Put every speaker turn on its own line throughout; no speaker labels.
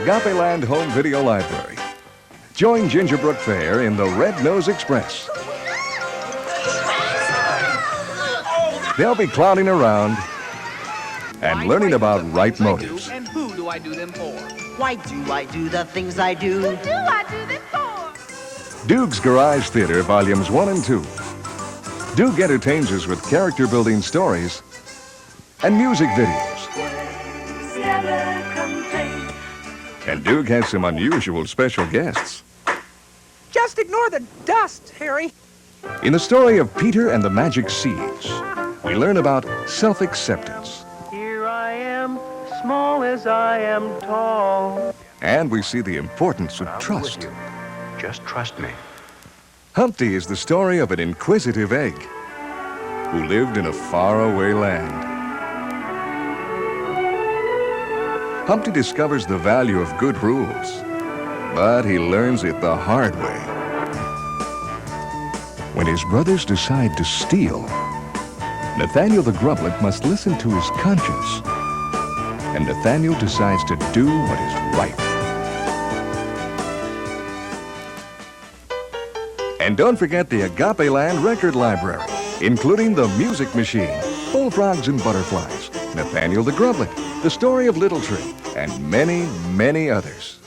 Agapeland Home Video Library. Join Gingerbrook Fair in the Red Nose Express. They'll be clowning around and learning about right motives.
And who do I do them for?
Why do I do the things I do?
Who do I do this for?
Doog's Garage Theater, Volumes 1 and 2. Doog entertains us with character-building stories and music videos. And Doog has some unusual special guests.
Just ignore the dust, Harry.
In the story of Peter and the Magic Seeds, we learn about self-acceptance.
Here I am, small as I am tall.
And we see the importance of trust.
Just trust me.
Humpty is the story of an inquisitive egg who lived in a faraway land. Humpty discovers the value of good rules, but he learns it the hard way. When his brothers decide to steal, Nathaniel the Grublet must listen to his conscience, and Nathaniel decides to do what is right. And don't forget the Agapeland Record Library, including The Music Machine, Bullfrogs and Butterflies, Nathaniel the Grublet, The Story of Little Tree, and many, many others.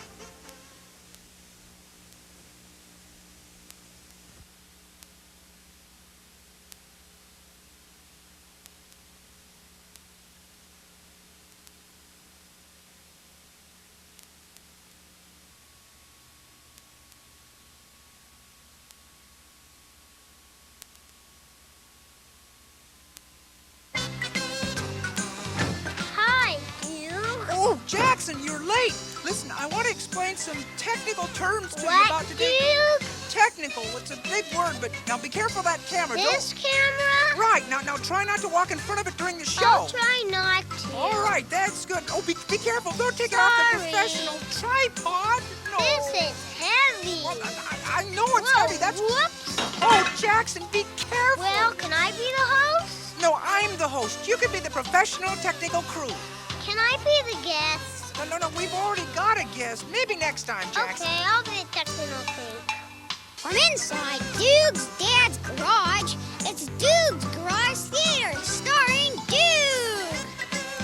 Oh, Jackson, you're late. Listen, I want to explain some technical terms to you
What,
about today.
Dooog?
Technical, it's a big word, but now be careful of that camera.
This camera?
Right, now try not to walk in front of it during the show.
I'll try not to.
All right, that's good. Oh, be careful. Don't take it off the
Sorry.
professional tripod. No.
This is heavy.
Well, I know it's
Whoa,
heavy. That's...
Whoops.
Oh, Jackson, be careful.
Well, can I be the host?
No, I'm the host. You can be the professional technical crew.
Can I be the guest?
No, we've already got a guest. Maybe next time, Jackson.
Okay, I'll be the technical crew. From inside Doog's dad's garage, it's Doog's Garage Theater, starring Doog.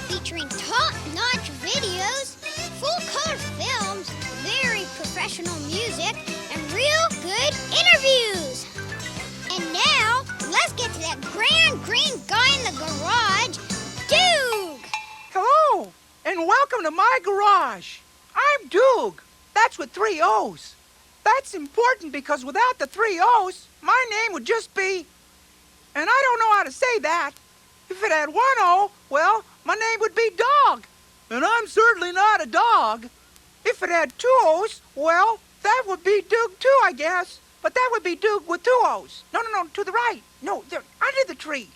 Featuring top-notch videos, full-color films, very professional music, and real good interviews. And now, let's get to that grand green guy in the garage, Doog.
Hello, and welcome to my garage. I'm Dooog. That's with 3 O's. That's important because without the 3 O's, my name would just be... And I don't know how to say that. If it had 1 O, well, my name would be Dog. And I'm certainly not a dog. If it had 2 O's, well, that would be Doog too, I guess. But that would be Doog with 2 O's. No, to the right. No, they're under the tree.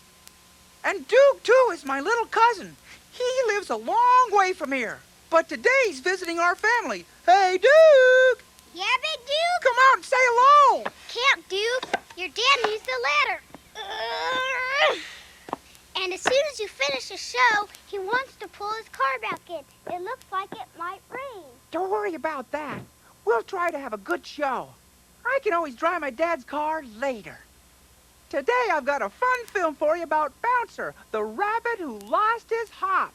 And Doog too is my little cousin. He lives a long way from here. But today he's visiting our family. Hey, Doog!
Yeah, Big Doog?
Come out and say hello!
Can't, Doog. Your dad needs the ladder. And as soon as you finish the show, he wants to pull his car back in. It looks like it might rain.
Don't worry about that. We'll try to have a good show. I can always drive my dad's car later. Today I've got a fun film for you about Bouncer, the rabbit who lost his hop.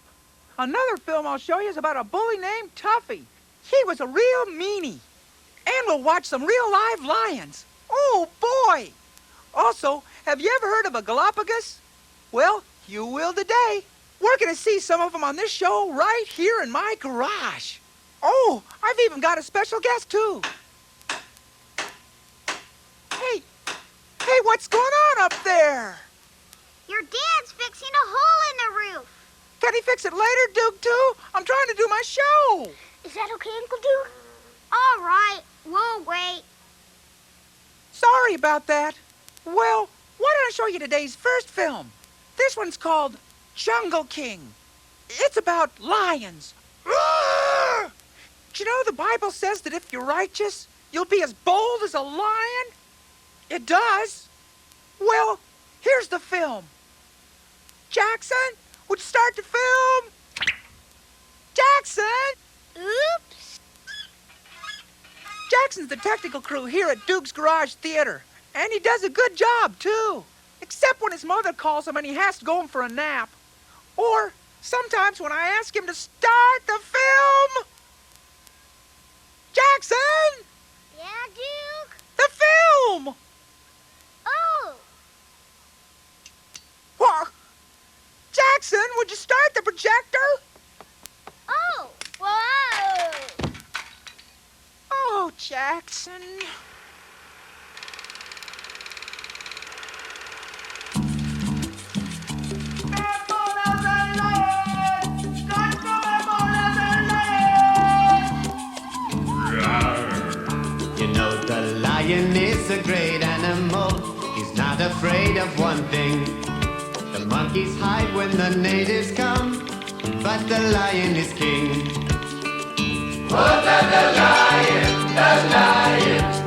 Another film I'll show you is about a bully named Tuffy. He was a real meanie. And we'll watch some real live lions. Oh, boy! Also, have you ever heard of a Galapagos? Well, you will today. We're going to see some of them on this show right here in my garage. Oh, I've even got a special guest, too. Hey, what's going on up there?
Your dad's fixing a hole in the roof.
Can he fix it later, Doog, too? I'm trying to do my show.
Is that okay, Uncle Doog? All right, we'll wait.
Sorry about that. Well, why don't I show you today's first film? This one's called Jungle King. It's about lions. Roar! Do you know the Bible says that if you're righteous, you'll be as bold as a lion? It does. Well, here's the film. Jackson, would you start the film? Jackson!
Oops.
Jackson's the technical crew here at Doog's Garage Theater, and he does a good job, too. Except when his mother calls him and he has to go home for a nap. Or sometimes when I ask him to start the film. Jackson!
Yeah, Doog?
The film!
Oh!
What? Jackson, would you start the projector?
Oh! Whoa!
Oh, Jackson.
You know the lion is a great animal. He's not afraid of one thing. The monkeys hide when the natives come, but the lion is king. Oh, the lion,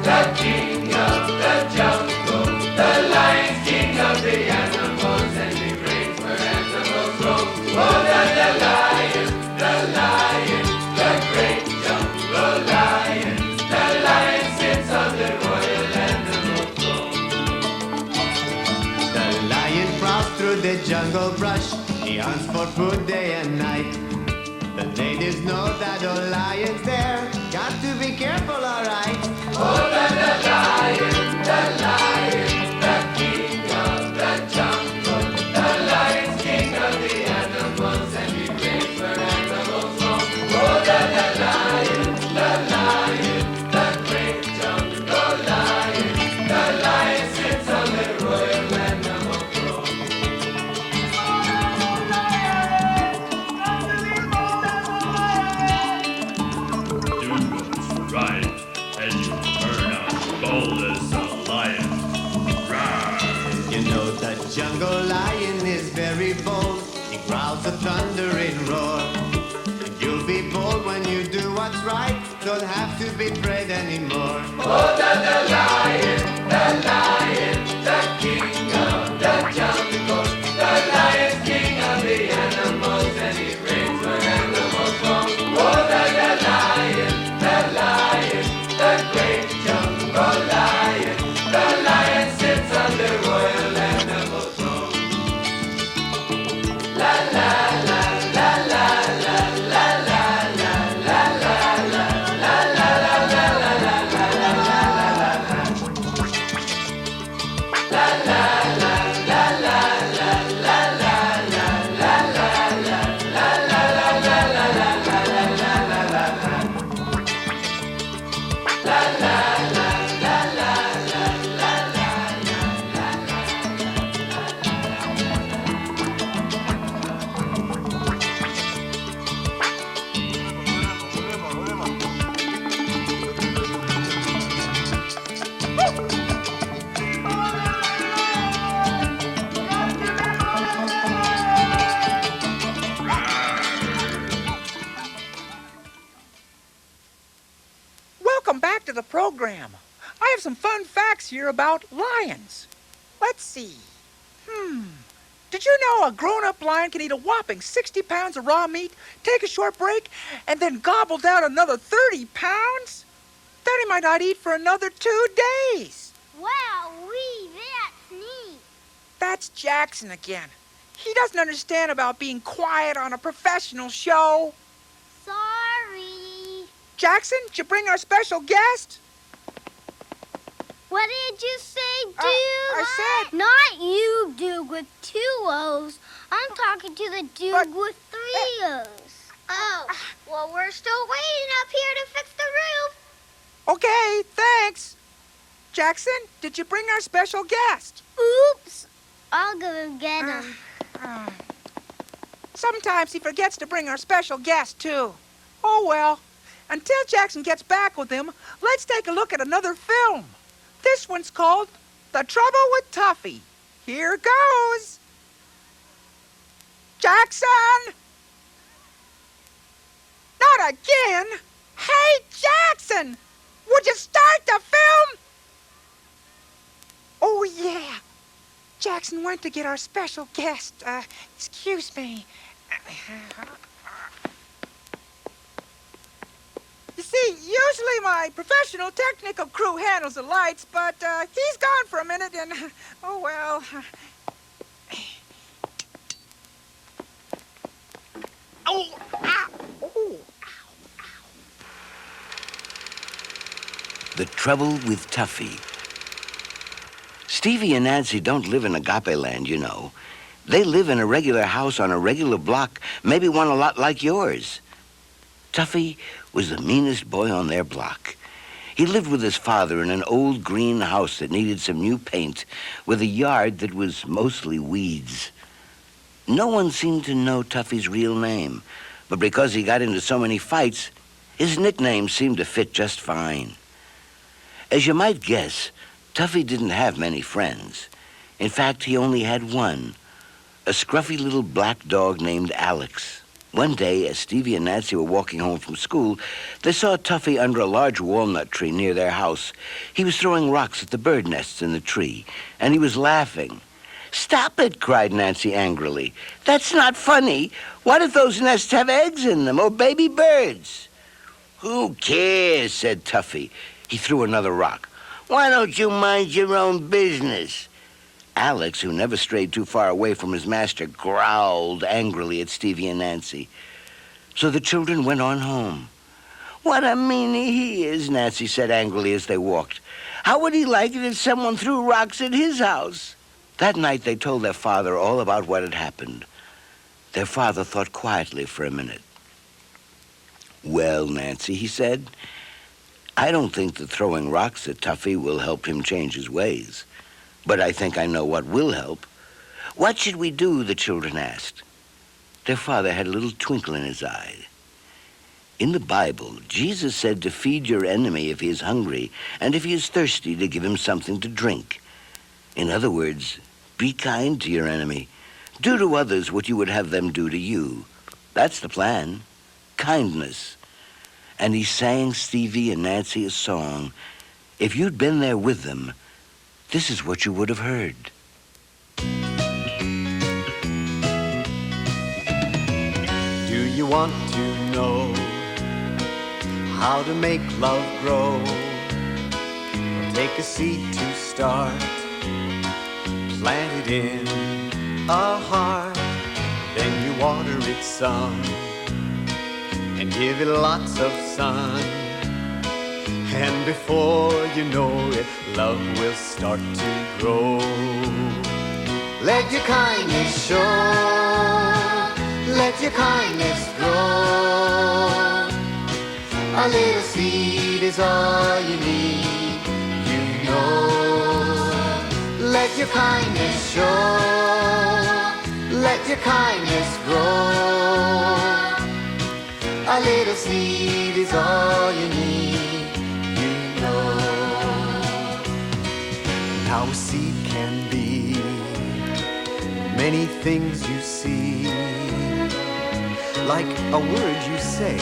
the king of the jungle. The lion's king of the animals, and he reigns where animals roam. Oh, the lion, the great jungle lion. The lion sits on the royal animal throne. The lion prowls through the jungle brush. He hunts for food day and night. The natives know that a lion's there. Got to be careful, all right. Oh, the lion, the king of the jungle. The lion's king of the animals, and he reigns where animals roam. Oh, the lion, the great jungle lion. The lion sits on the royal animal throne.
Doogo's right as you turn out bold as a lion. Rawr.
You know the jungle lion is very bold. He growls a thundering roar. And you'll be bold when you do what's right. Don't have to be afraid anymore. Oh, the lion, the king of the jungle. The lion's king of the animals, and he reigns where animals roam. Oh, the lion, the great jungle lion. The lion sits on the royal animal throne. La la la la la la la la la la la la
Welcome back to the program. I have some fun facts here about lions. Let's see. Did you know a grown-up lion can eat a whopping 60 pounds of raw meat, take a short break, and then gobble down another 30 pounds? Then he might not eat for another 2 days.
Wow-wee, that's neat.
That's Jackson again. He doesn't understand about being quiet on a professional show.
Sorry.
Jackson, did you bring our special guest?
What did you say, Doog?
I said...
Not you, Doog, with 2 O's. I'm talking to the Doog
But-
with 3 O's. Oh, well, we're still waiting up here to fix the roof.
Okay, thanks. Jackson, did you bring our special guest?
Oops. I'll go get him.
Sometimes he forgets to bring our special guest, too. Oh, well. Until Jackson gets back with him, let's take a look at another film. This one's called The Trouble with Tuffy. Here goes. Jackson! Not again! Hey, Jackson! Would you start the film? Oh, yeah. Jackson went to get our special guest. Excuse me. You see, usually my professional technical crew handles the lights, but he's gone for a minute and, oh well. Oh, ow, oh.
The Trouble with Tuffy. Stevie and Nancy don't live in Agape Land, you know. They live in a regular house on a regular block, maybe one a lot like yours. Tuffy was the meanest boy on their block. He lived with his father in an old green house that needed some new paint, with a yard that was mostly weeds. No one seemed to know Tuffy's real name, but because he got into so many fights, his nickname seemed to fit just fine. As you might guess, Tuffy didn't have many friends. In fact, he only had one, a scruffy little black dog named Alex. One day, as Stevie and Nancy were walking home from school, they saw Tuffy under a large walnut tree near their house. He was throwing rocks at the bird nests in the tree, and he was laughing. "Stop it," cried Nancy angrily. "That's not funny. What if those nests have eggs in them or baby birds?" "Who cares?" said Tuffy. He threw another rock. "Why don't you mind your own business?" Alex, who never strayed too far away from his master, growled angrily at Stevie and Nancy. So the children went on home. "What a meanie he is," Nancy said angrily as they walked. "How would he like it if someone threw rocks at his house?" That night they told their father all about what had happened. Their father thought quietly for a minute. "Well, Nancy," he said, "I don't think that throwing rocks at Tuffy will help him change his ways. But I think I know what will help." "What should we do?" the children asked. Their father had a little twinkle in his eye. In the Bible, Jesus said to feed your enemy if he is hungry, and if he is thirsty, to give him something to drink. In other words, be kind to your enemy. Do to others what you would have them do to you. That's the plan. Kindness. And he sang Stevie and Nancy a song. If you'd been there with them, this is what you would have heard.
Do you want to know how to make love grow? Well, take a seed to start, plant it in a heart, then you water it some and give it lots of sun. And before you know it, love will start to grow. Let your kindness show, let your kindness grow. A little seed is all you need, you know. Let your kindness show, let your kindness grow. A little seed is all you need, you know. Now a seed can be many things you see, like a word you say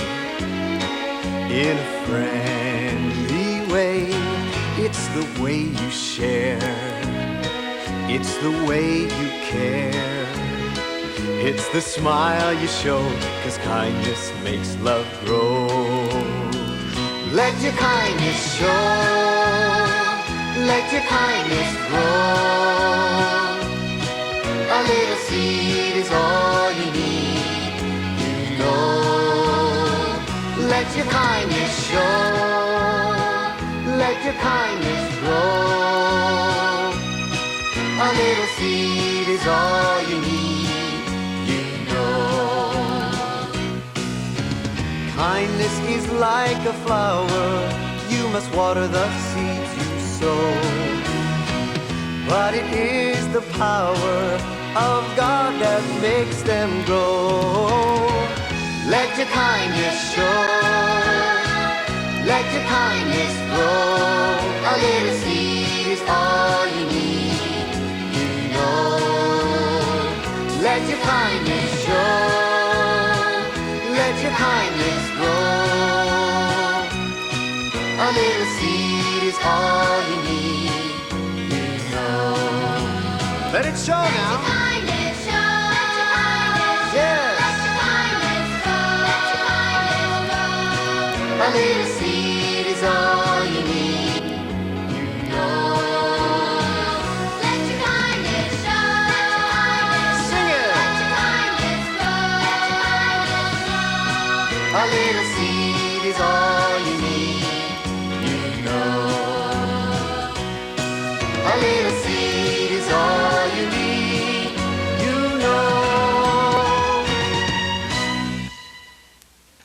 in a friendly way. It's the way you share, it's the way you care. It's the smile you show, 'cause kindness makes love grow. Let your kindness show, let your kindness grow. A little seed is all you need, you know. Let your kindness show, let your kindness grow. A little seed is all you need, you know. Kindness is like a flower, you must water the seeds you sow. But it is the power of God that makes them grow. Let your kindness show, let your kindness grow. A little seed is all you need, you know. Let your kindness show, let your kindness grow. A little seed is all you need, you know. Let it show now. A little seed is all you need. You know. Let your kindness show.
Sing it.
Let your kindness grow. A little seed is all you need. You know. A little seed is all you need. You know.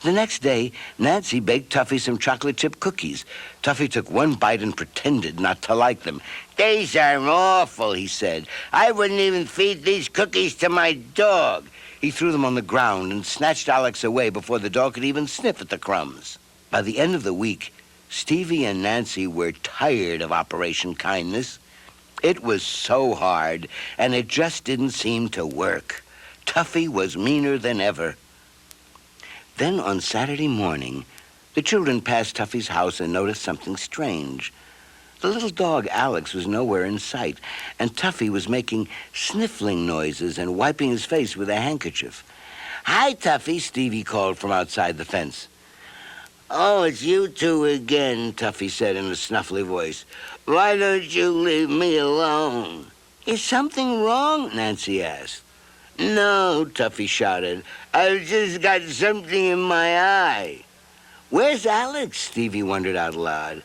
The next day, Nancy baked Tuffy some chocolate chip cookies. Tuffy took one bite and pretended not to like them. "These are awful," he said. "I wouldn't even feed these cookies to my dog." He threw them on the ground and snatched Alex away before the dog could even sniff at the crumbs. By the end of the week, Stevie and Nancy were tired of Operation Kindness. It was so hard, and it just didn't seem to work. Tuffy was meaner than ever. Then on Saturday morning, the children passed Tuffy's house and noticed something strange. The little dog Alex was nowhere in sight, and Tuffy was making sniffling noises and wiping his face with a handkerchief. "Hi, Tuffy," Stevie called from outside the fence. "Oh, it's you two again," Tuffy said in a snuffly voice. "Why don't you leave me alone?" "Is something wrong?" Nancy asked. "No," Tuffy shouted. "I've just got something in my eye." "Where's Alex?" Stevie wondered out loud.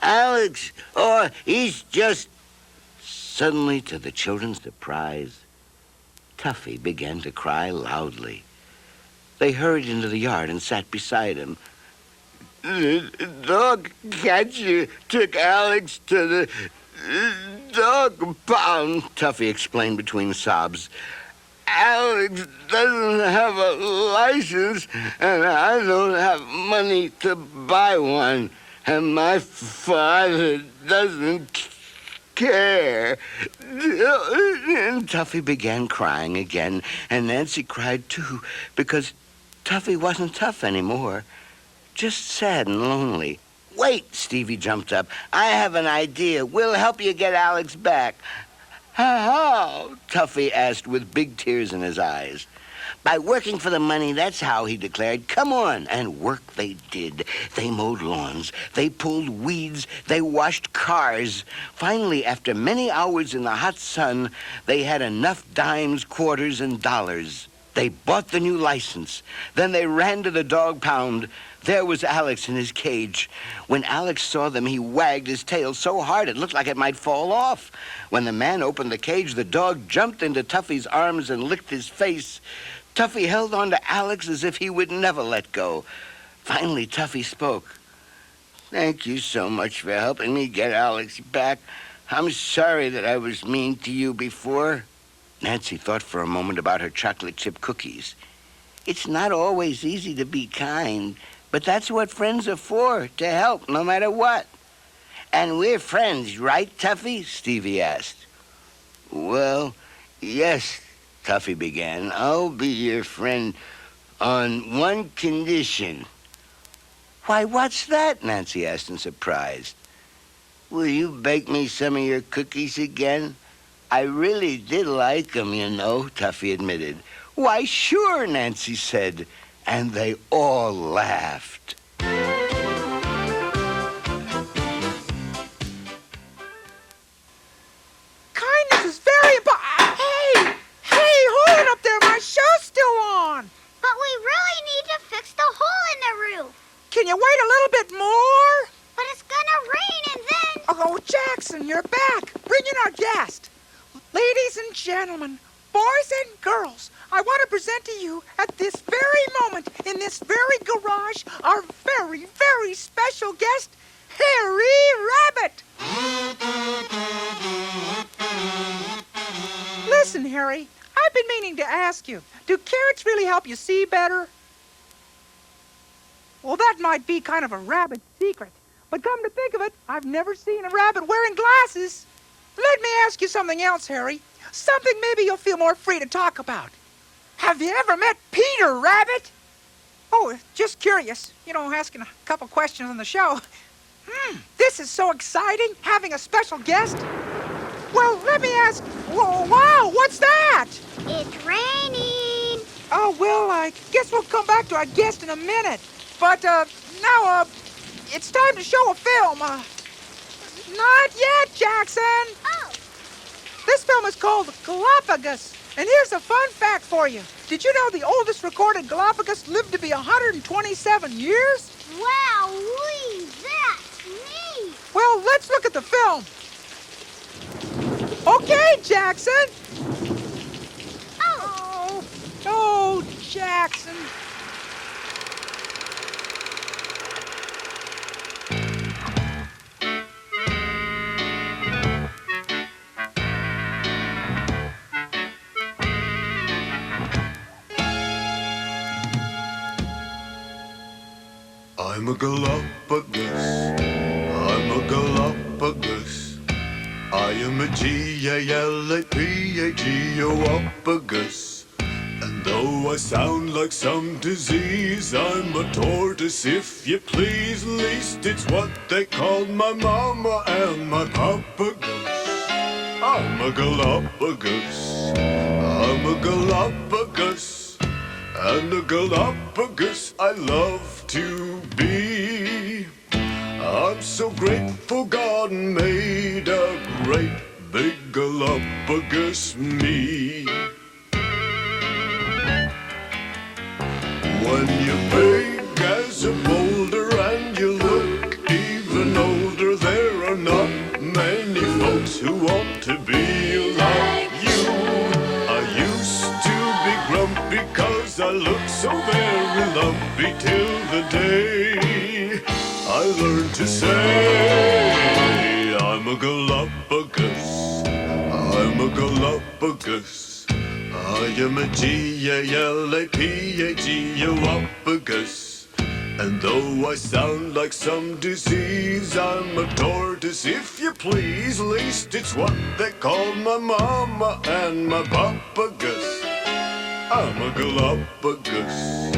"Alex? Oh, he's just..." Suddenly, to the children's surprise, Tuffy began to cry loudly. They hurried into the yard and sat beside him. "The dog catcher took Alex to the dog pound," Tuffy explained between sobs. "Alex doesn't have a license, and I don't have money to buy one, and my father doesn't care." And Tuffy began crying again, and Nancy cried too, because Tuffy wasn't tough anymore, just sad and lonely. "Wait," Stevie jumped up. "I have an idea. We'll help you get Alex back." "How?" Tuffy asked with big tears in his eyes. "By working for the money, that's how," he declared. "Come on." And work they did. They mowed lawns. They pulled weeds. They washed cars. Finally, after many hours in the hot sun, they had enough dimes, quarters, and dollars. They bought the new license. Then they ran to the dog pound. There was Alex in his cage. When Alex saw them, he wagged his tail so hard it looked like it might fall off. When the man opened the cage, the dog jumped into Tuffy's arms and licked his face. Tuffy held on to Alex as if he would never let go. Finally, Tuffy spoke. "Thank you so much for helping me get Alex back. I'm sorry that I was mean to you before." Nancy thought for a moment about her chocolate chip cookies. "It's not always easy to be kind, but that's what friends are for, to help no matter what." "And we're friends, right, Tuffy?" Stevie asked. "Well, yes," Tuffy began. "I'll be your friend on one condition." "Why, what's that?" Nancy asked in surprise. "Will you bake me some of your cookies again? I really did like them, you know," Tuffy admitted. "Why, sure," Nancy said, and they all laughed.
Kindness is very important. Hey, hold it up there. My show's still on.
But we really need to fix the hole in the roof.
Can you wait a little bit more?
But it's gonna rain and then...
Oh, Jackson, you're back. Bring in our guest. Ladies and gentlemen, boys and girls, I want to present to you at this very moment, in this very garage, our very, very special guest, Harry Rabbit. Listen, Harry, I've been meaning to ask you, do carrots really help you see better? Well, that might be kind of a rabbit secret, but come to think of it, I've never seen a rabbit wearing glasses. Let me ask you something else, Harry. Something maybe you'll feel more free to talk about. Have you ever met Peter Rabbit? Oh, just curious. Asking a couple questions on the show. This is so exciting, having a special guest. Well, let me ask... Whoa, wow, what's that?
It's raining.
Oh, well, I guess we'll come back to our guest in a minute. But now, it's time to show a film. Not yet, Jackson.
Oh.
This film is called Galapagos. And here's a fun fact for you. Did you know the oldest recorded Galapagos lived to be 127 years?
Wow-wee, that's neat.
Well, let's look at the film. Okay, Jackson.
Oh.
Oh, Jackson.
I'm a Galapagos. I'm a Galapagos. I am a Galapagos. And though I sound like some disease, I'm a tortoise, if you please. At least it's what they called my mama and my papa goose. I'm a Galapagos. I'm a Galapagos. And a Galapagos I love to be. I'm so grateful God made a great big Galapagos me. When you're big as a boulder and you look even older, there are not many folks who want to be like you. I used to be grumpy 'cause I look so very lumpy till the day I learned to say I'm a Galapagos. I'm a Galapagos. I am a Galapagos. And though I sound like some disease, I'm a tortoise, if you please. At least it's what they call my mama and my papa goose. I'm a Galapagos.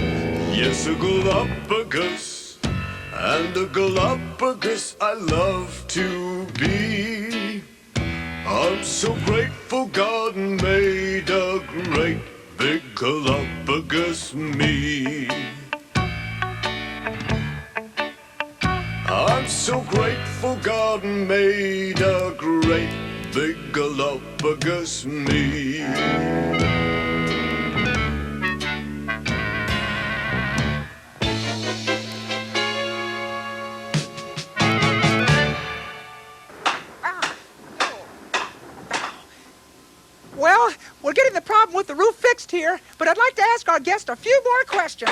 Yes, a Galapagos. And a Galapagos I love to be. I'm so grateful God made a great big Galapagos me. I'm so grateful God made a great big Galapagos me.
Well, we're getting the problem with the roof fixed here, but I'd like to ask our guest a few more questions.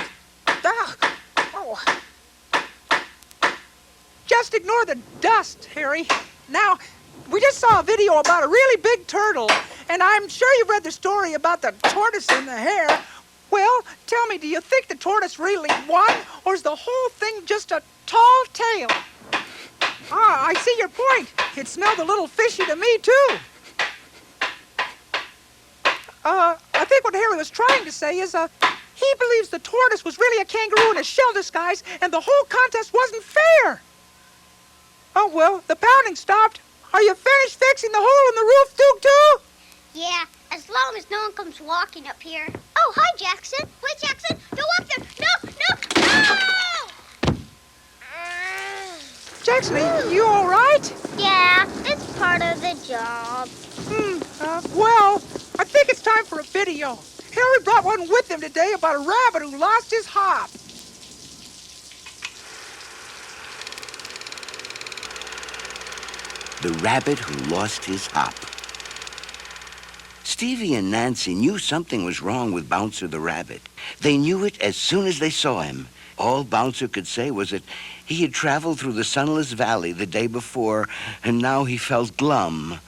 Oh. Just ignore the dust, Harry. Now, we just saw a video about a really big turtle, and I'm sure you've read the story about the tortoise and the hare. Well, tell me, do you think the tortoise really won, or is the whole thing just a tall tale? Ah, I see your point. It smelled a little fishy to me, too. I think what Harry was trying to say is, he believes the tortoise was really a kangaroo in a shell disguise, and the whole contest wasn't fair. Oh, well, the pounding stopped. Are you finished fixing the hole in the roof, Dooog, too?
Yeah, as long as no one comes walking up here. Oh, hi, Jackson. Wait, Jackson, go up there. No!
Jackson, are you all right?
Yeah, it's part of the job.
Well, I think it's time for a video. Harry brought one with him today about a rabbit who lost his hop.
The rabbit who lost his hop. Stevie and Nancy knew something was wrong with Bouncer the rabbit. They knew it as soon as they saw him. All Bouncer could say was that he had traveled through the Sunless Valley the day before, and now he felt glum.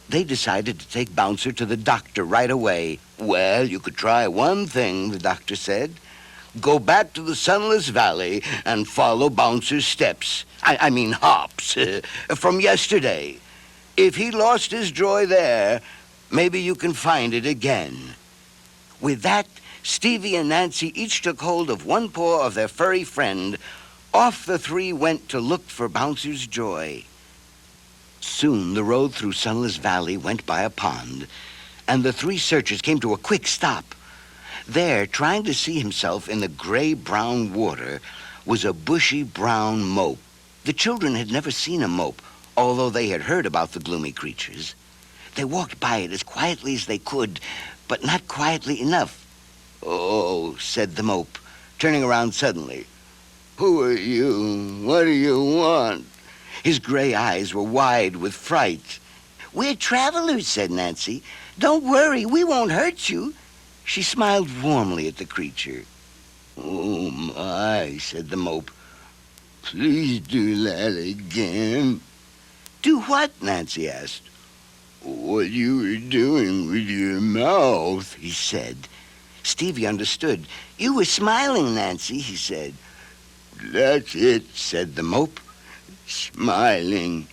They decided to take Bouncer to the doctor right away. Well, you could try one thing, the doctor said. Go back to the Sunless Valley and follow Bouncer's steps. I mean hops, from yesterday. If he lost his joy there, maybe you can find it again. With that, Stevie and Nancy each took hold of one paw of their furry friend. Off the three went to look for Bouncer's joy. Soon the road through Sunless Valley went by a pond, and the three searchers came to a quick stop. There, trying to see himself in the gray-brown water, was a bushy brown mope. The children had never seen a mope, although they had heard about the gloomy creatures. They walked by it as quietly as they could, but not quietly enough. "Oh," said the mope, turning around suddenly. "Who are you? What do you want?" His gray eyes were wide with fright. "We're travelers," said Nancy. "Don't worry, we won't hurt you." She smiled warmly at the creature. "Oh, my," said the mope. "Please do that again." "Do what?" Nancy asked. "What you were doing with your mouth," he said. Stevie understood. "You were smiling, Nancy," he said. "That's it," said the mope. "Smiling.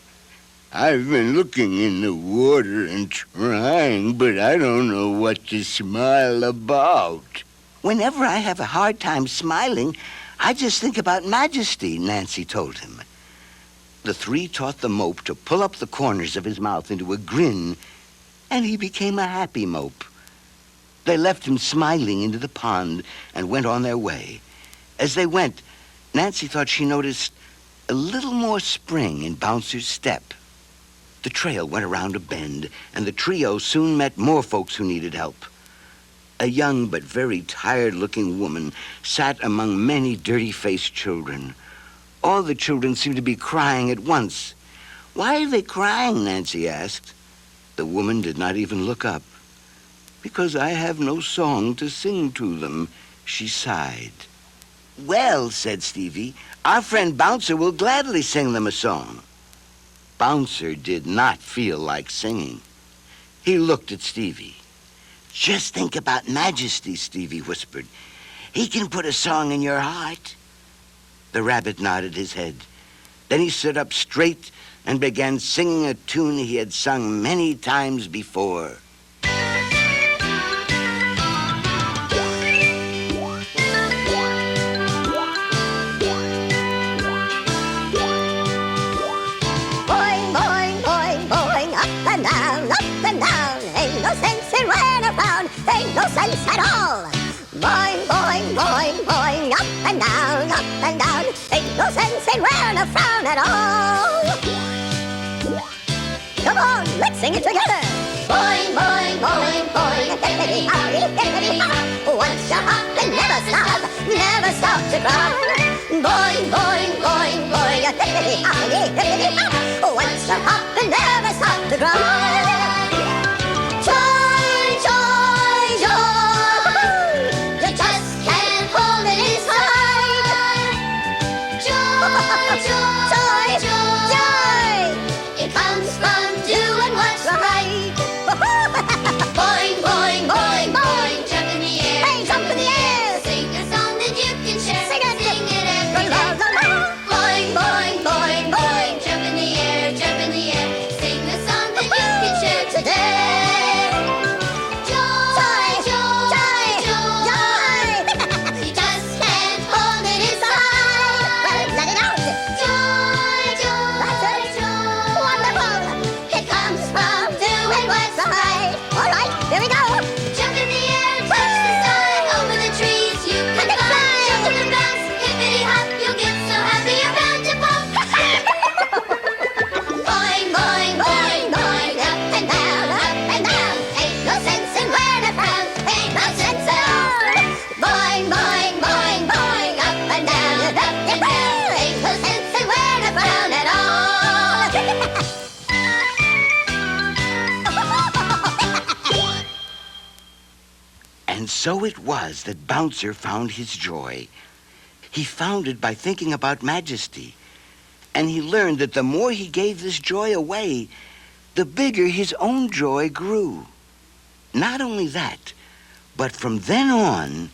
I've been looking in the water and trying, but I don't know what to smile about." "Whenever I have a hard time smiling, I just think about Majesty," Nancy told him. The three taught the mope to pull up the corners of his mouth into a grin, and he became a happy mope. They left him smiling into the pond and went on their way. As they went, Nancy thought she noticed a little more spring in Bouncer's step. The trail went around a bend, and the trio soon met more folks who needed help. A young but very tired-looking woman sat among many dirty-faced children. All the children seemed to be crying at once. "Why are they crying?" Nancy asked. The woman did not even look up. "Because I have no song to sing to them," she sighed. "Well," said Stevie, "our friend Bouncer will gladly sing them a song." Bouncer did not feel like singing. He looked at Stevie. "Just think about Majesty," Stevie whispered. "He can put a song in your heart." The rabbit nodded his head. Then he stood up straight and began singing a tune he had sung many times before.
Boing, boing, boing, boing, up and down, up and down. Ain't no sense in running around, ain't no sense at all. Boing, boing, boing, boing, up and down, ain't no sense in wearing a frown at all. Come on, let's sing it together. Boing, boing, boing, boing, diddly-howdy, diddly-how. Once you hop and never stop to cry. Boing, boing, boing, boing, diddly-howdy, diddly-how. Once you hop and never stop to cry. Joy, joy, joy, you just can't hold it inside. Joy, joy, joy, it comes from doing what's right. Boing, boing, boing, boing, jump in the air. Hey, jump in the air. Sing a song that you can share. Sing it every day. Boing, boing, boing, boing, jump in the air, jump in the air. Sing a song that you can share today. Joy, joy, joy, you just can't hold it inside. Well, let it out. Joy, joy, joy, wonderful. It comes from doing what's right. All right, here we go. Jump in the air, touch the sky, over the trees you can fly. Jump and bounce, hippity hop, you'll get so happy you're bound to pop. Boing, boing, boing, boing, up and down, ain't no sense in wearing a frown, ain't no sense at all. Boing, boing, boing, boing, up and down, ain't no sense in wearing a frown at all.
And so it was that Bouncer found his joy. He found it by thinking about Majesty. And he learned that the more he gave this joy away, the bigger his own joy grew. Not only that, but from then on,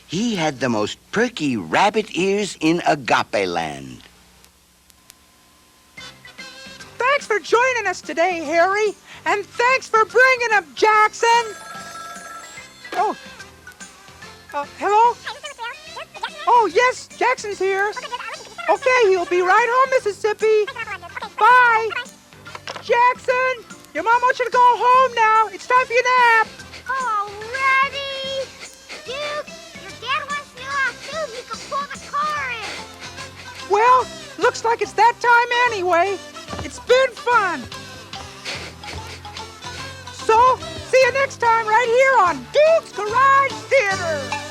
he had the most perky rabbit ears in Agape Land.
Thanks for joining us today, Harry. And thanks for bringing him, Jackson. Oh. Hello? Oh, yes, Jackson's here. Okay, he'll be right home, Mississippi. Bye. Jackson, your mom wants you to go home now. It's time for your nap.
Already? Dude, your dad wants to know how soon he can pull the car in.
Well, looks like it's that time anyway. It's been fun. So, see you next time right here on Doog's Garage Theater.